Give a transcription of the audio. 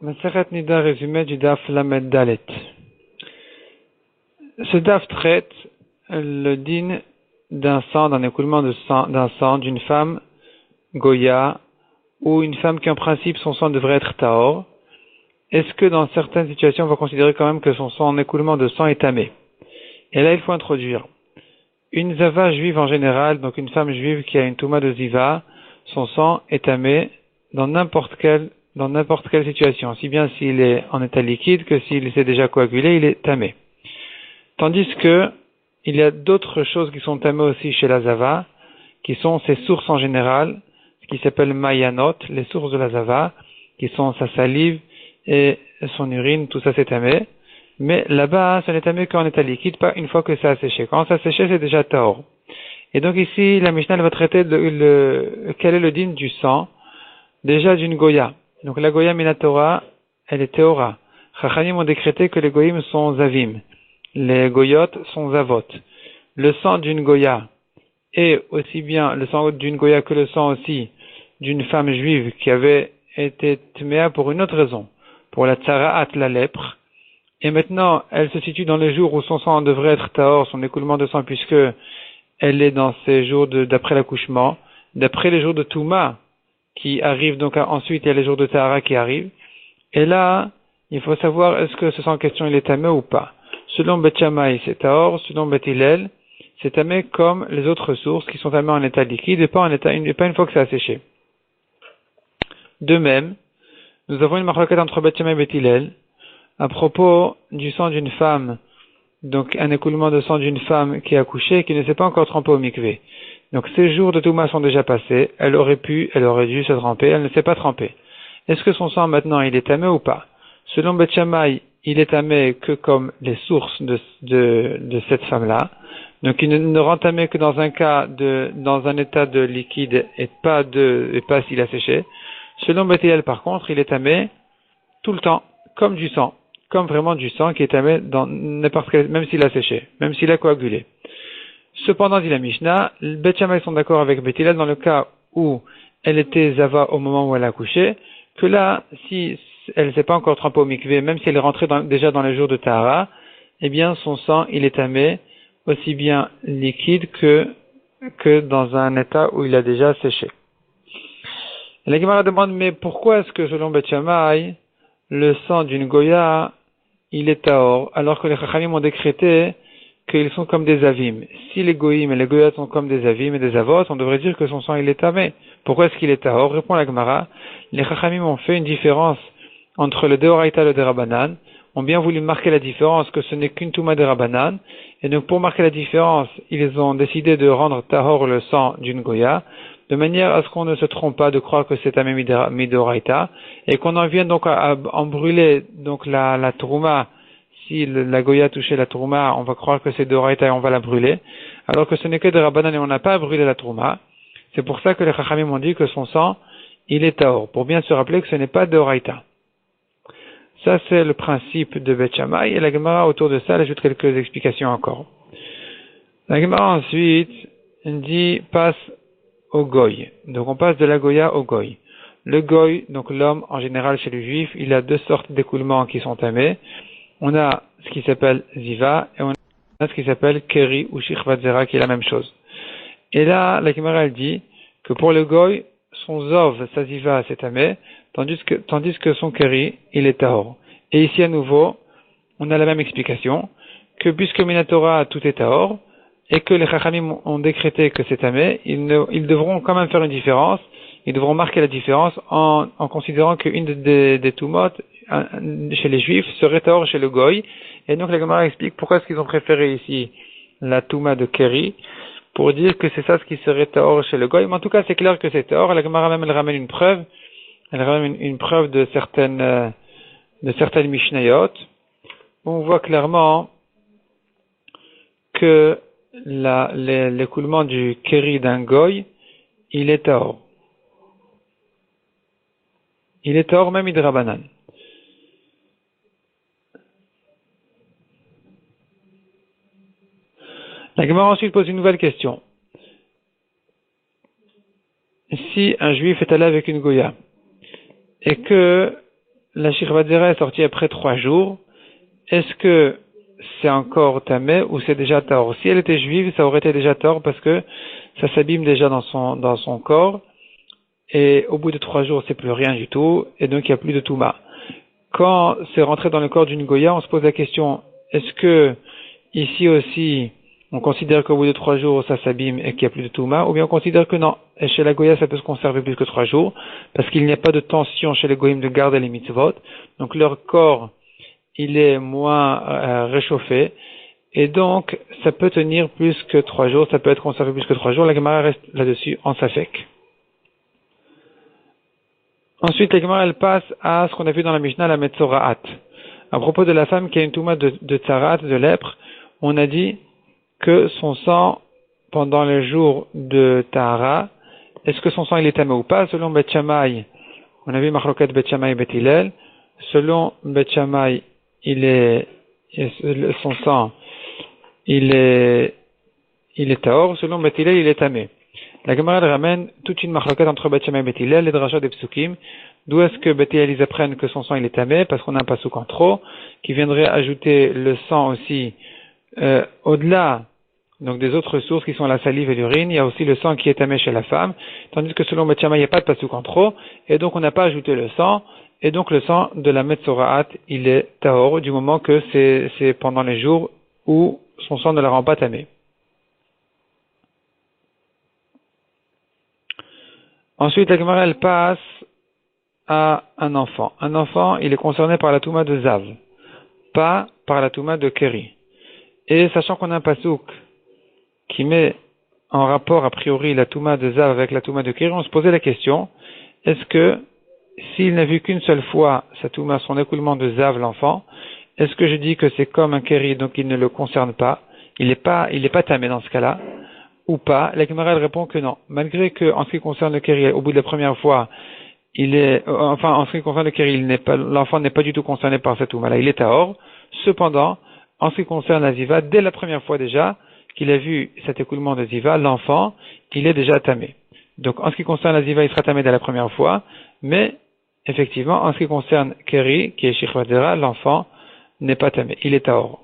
Masechet Nida résumé du Daf Lamed Dalet. Ce Daf traite le din d'un sang, d'un écoulement d'un sang d'une femme Goya ou une femme qui en principe son sang devrait être Tahor. Est-ce que dans certaines situations on va considérer quand même que son sang en écoulement de sang est tamé? Et là il faut introduire une Zava juive en général, donc une femme juive qui a une Touma de Ziva, son sang est tamé dans n'importe quelle situation, si bien s'il est en état liquide que s'il s'est déjà coagulé, il est tamé. Tandis que il y a d'autres choses qui sont tamées aussi chez la Zava, qui sont ses sources en général, ce qui s'appelle Mayanot, les sources de la Zava, qui sont sa salive et son urine, tout ça c'est tamé. Mais là-bas, ce n'est tamé qu'en état liquide, pas une fois que ça a séché. Quand ça a séché, c'est déjà tahor. Et donc ici, la Mishnah va traiter quel est le din du sang, déjà d'une Goya. Donc la Goya Minatora, elle est Théora. Chachamim ont décrété que les Goyim sont Zavim. Les Goyot sont Zavot. Le sang d'une Goya, et aussi bien le sang d'une Goya que le sang aussi d'une femme juive qui avait été Tméa pour une autre raison, pour la Tsara'at, la lèpre. Et maintenant, elle se situe dans les jours où son sang devrait être Tahor, son écoulement de sang, puisque elle est dans ces jours d'après l'accouchement, d'après les jours de Touma, qui arrivent donc ensuite, il y a les jours de Tahara qui arrivent. Et là, il faut savoir est-ce que ce sang en question il est tamé ou pas. Selon Bet Shammai, c'est Tahor, selon Bet Hillel, c'est tamé comme les autres sources qui sont tamées en état liquide et pas une fois que ça a séché. De même, nous avons une marloquette entre Bet Shammai et Bet Hillel à propos du sang d'une femme, donc un écoulement de sang d'une femme qui a accouché et qui ne s'est pas encore trempée au mikvé. Donc ces jours de Touma sont déjà passés, elle aurait dû se tremper, elle ne s'est pas trempée. Est-ce que son sang maintenant il est tamé ou pas? Selon Bet Shammai, il est tamé que comme les sources de cette femme-là. Donc il ne rend tamé que dans un cas dans un état de liquide et pas s'il a séché. Selon Bet Hillel par contre, il est tamé tout le temps, comme du sang. Comme vraiment du sang qui est tamé dans n'importe quel, même s'il a séché, même s'il a coagulé. Cependant, dit la Mishnah, les Bet Shammai sont d'accord avec Bet Hillel dans le cas où elle était Zava au moment où elle a accouché, que là, si elle ne s'est pas encore trempée au mikvé, même si elle est rentrée déjà dans les jours de Tahara, eh bien son sang, il est tamé aussi bien liquide que dans un état où il a déjà séché. Et la Gemara demande, mais pourquoi est-ce que selon Bet Shammai, le sang d'une Goya, il est tahor, alors que les Chachamim ont décrété qu'ils sont comme des avim. Si les Goyim et les Goyat sont comme des avim et des avot, on devrait dire que son sang il est tamé. Pourquoi est-ce qu'il est tahor? Répond la Gemara. Les Chachamim ont fait une différence entre le Deoraita et le Derabanan, ont bien voulu marquer la différence que ce n'est qu'une Touma Derabanan, et donc pour marquer la différence, ils ont décidé de rendre tahor le sang d'une Goya, de manière à ce qu'on ne se trompe pas de croire que c'est un Midoraita, et qu'on en vienne donc à brûler donc la Trouma. Si la Goya touchait la Trouma, on va croire que c'est Doraita et on va la brûler, alors que ce n'est que de Rabbanan et on n'a pas à brûler la Trouma. C'est pour ça que les Chachamim ont dit que son sang, il est Tahor, pour bien se rappeler que ce n'est pas Doraita. Ça c'est le principe de Bet Shammai, et la Gemara autour de ça, elle ajoute quelques explications encore. La Gemara ensuite passe au goy. Donc on passe de la goya au goy. Le goy, donc l'homme en général chez les juifs, il a deux sortes d'écoulements qui sont tamés. On a ce qui s'appelle ziva et on a ce qui s'appelle keri ou shichvat zera qui est la même chose. Et là, la Gemara elle dit que pour le goy, son zov, sa ziva c'est tamé, tandis que son keri, il est tahor. Et ici à nouveau, on a la même explication que puisque Minatora tout est tahor, et que les Chachamim ont décrété que c'est tamé, ils devront quand même faire une différence, ils devront marquer la différence en considérant qu'une des Tumot chez les Juifs serait tahor chez le Goy, et donc la Gemara explique pourquoi est-ce qu'ils ont préféré ici la Touma de Keri, pour dire que c'est ça ce qui serait tahor chez le Goy, mais en tout cas c'est clair que c'est tahor, la Gemara même elle ramène une preuve de certaines Mishnayot, où on voit clairement que l'écoulement du Keri d'un Goy, il est tahor. Il est tahor même Idrabanan. La Gemara ensuite pose une nouvelle question. Si un juif est allé avec une Goya, et que la Shirvat Zera est sortie après 3 jours, est-ce que c'est encore tamé ou c'est déjà tort? Si elle était juive, ça aurait été déjà tort parce que ça s'abîme déjà dans son corps, et au bout de 3 jours, c'est plus rien du tout, et donc il n'y a plus de touma. Quand c'est rentré dans le corps d'une Goya, on se pose la question, est-ce que ici aussi, on considère qu'au bout de 3 jours, ça s'abîme et qu'il n'y a plus de touma, ou bien on considère que non, et chez la Goya, ça peut se conserver plus que 3 jours, parce qu'il n'y a pas de tension chez les Goyim de garder les mitzvot, donc leur corps, il est moins réchauffé, et donc ça peut tenir plus que 3 jours, ça peut être conservé plus que 3 jours, la Gemara reste là-dessus en safek. Ensuite, la Gemara, elle passe à ce qu'on a vu dans la Mishnah, la Metzoraat. À propos de la femme qui a une touma de tzarat, de lèpre, on a dit que son sang, pendant les jours de Tahara, est-ce que son sang il est tamé ou pas? Selon Bet Shammai, on a vu Machloket Bet Shammai et Bet Hillel. Selon Bet Shammai, son sang, il est tahor. Selon Bet Hillel, il est tamé. La Gemara ramène toute une machloket entre Bet Shammai et Bet Hillel, les drachot des psukim. D'où est-ce que Bet Hillel ils apprennent que son sang il est tamé? Parce qu'on a un pasuk en trop, qui viendrait ajouter le sang aussi, au-delà, donc des autres sources qui sont la salive et l'urine, il y a aussi le sang qui est tamé chez la femme, tandis que selon Bet Shammai il n'y a pas de pasuk en trop, et donc on n'a pas ajouté le sang, et donc le sang de la Metzoraat, il est tahor, du moment que c'est pendant les jours où son sang ne la rend pas tamé. Ensuite, la Gemara, elle passe à un enfant. Un enfant, il est concerné par la touma de Zav, pas par la touma de Keri. Et sachant qu'on a un pasouk qui met en rapport a priori la touma de Zav avec la touma de Keri, on se posait la question, est-ce que s'il n'a vu qu'une seule fois sa touma, son écoulement de Zav, l'enfant, est-ce que je dis que c'est comme un Keri, donc il ne le concerne pas, il est pas tamé dans ce cas-là, ou pas? La Gemara elle répond que non. Malgré que, en ce qui concerne le Keri, au bout de la première fois, en ce qui concerne le Keri, l'enfant n'est pas du tout concerné par cette touma-là, il est tahor. Cependant, en ce qui concerne la Ziva, dès la première fois déjà, qu'il a vu cet écoulement de Ziva, l'enfant, il est déjà tamé. Donc, en ce qui concerne la Ziva, il sera tamé dès la première fois, mais, effectivement, en ce qui concerne Keri, qui est Shirvat Zera, l'enfant n'est pas tamé, il est tahor.